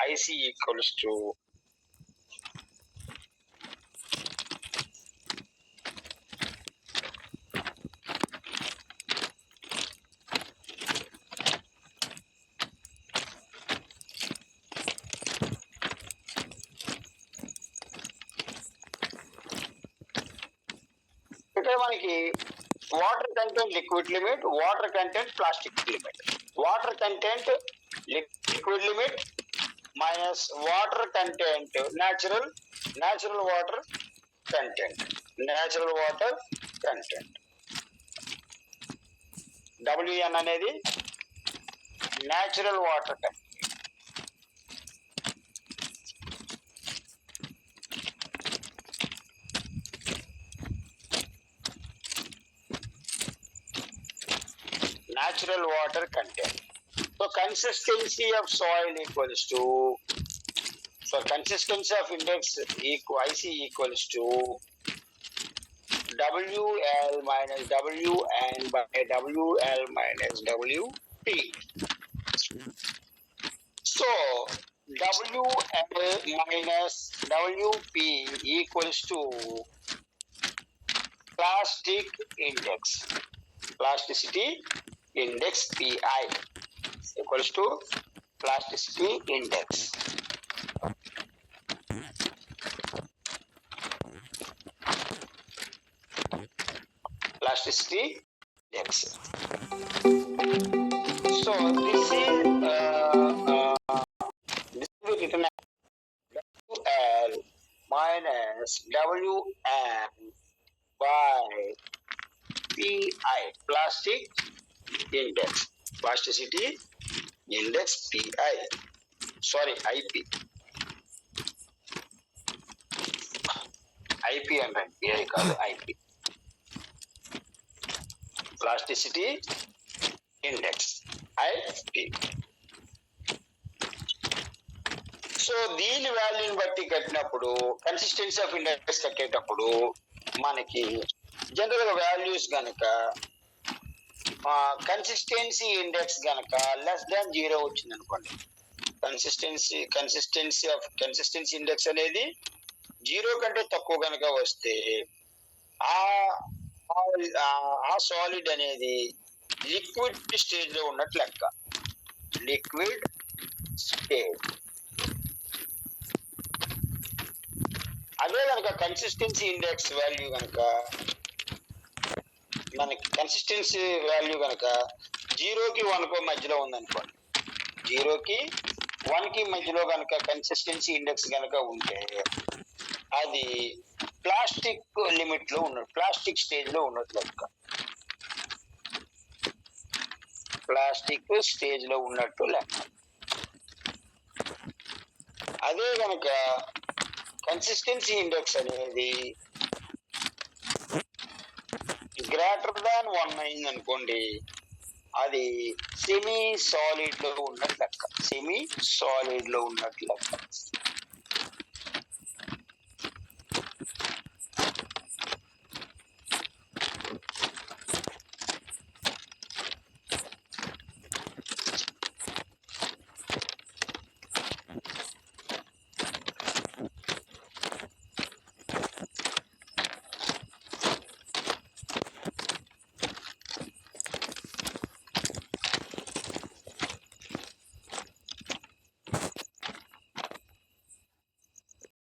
IC equals to ఇక్కడ మనకి water content liquid limit, water content plastic limit. Water content liquid limit minus water content natural water content. WN అనేది natural water content. Natural water content. So consistency of soil equals to, so consistency of index IC equals to WL minus WN by WL minus WP. So WL minus WP equals to plastic index, plasticity index PI equals to plasticity index. Plasticity index. So this is written as WL minus WN by PI, plastic index, plasticity index PI, sorry IP అంటే PI కాదు, IP, plasticity index IP. So దీని వాల్యూని బట్టి కట్టినప్పుడు, consistency of index కట్టేటప్పుడు మనకి general గా values గనక కన్సిస్టెన్సీ ఇండెక్స్ గనక లెస్ దాన్ 0 వచ్చింది అనుకోండి, కన్సిస్టెన్సీ ఇండెక్స్ అనేది 0 కంటే తక్కువ గనక వస్తే ఆ సాలిడ్ అనేది లిక్విడ్ స్టేజ్ లో ఉన్నట్టు లెక్క. Liquid stage. అదే కనుక కన్సిస్టెన్సీ ఇండెక్స్ వాల్యూ కనుక మనకి కన్సిస్టెన్సీ వాల్యూ కనుక 0కి 1కి మధ్యలో ఉందనుకోండి, 0కి 1కి మధ్యలో కనుక కన్సిస్టెన్సీ ఇండెక్స్ కనుక ఉంటే అది ప్లాస్టిక్ లిమిట్ లో ఉన్నట్టు, ప్లాస్టిక్ స్టేజ్ లో ఉన్నట్టు లెక్క. ప్లాస్టిక్ స్టేజ్ లో ఉన్నట్టు లెక్క. అదే కనుక కన్సిస్టెన్సీ ఇండెక్స్ అనేది గ్రేటర్ దాన్ 1 అయింది అనుకోండి, అది సెమీ సాలిడ్ లో ఉన్నట్టు లెక్క.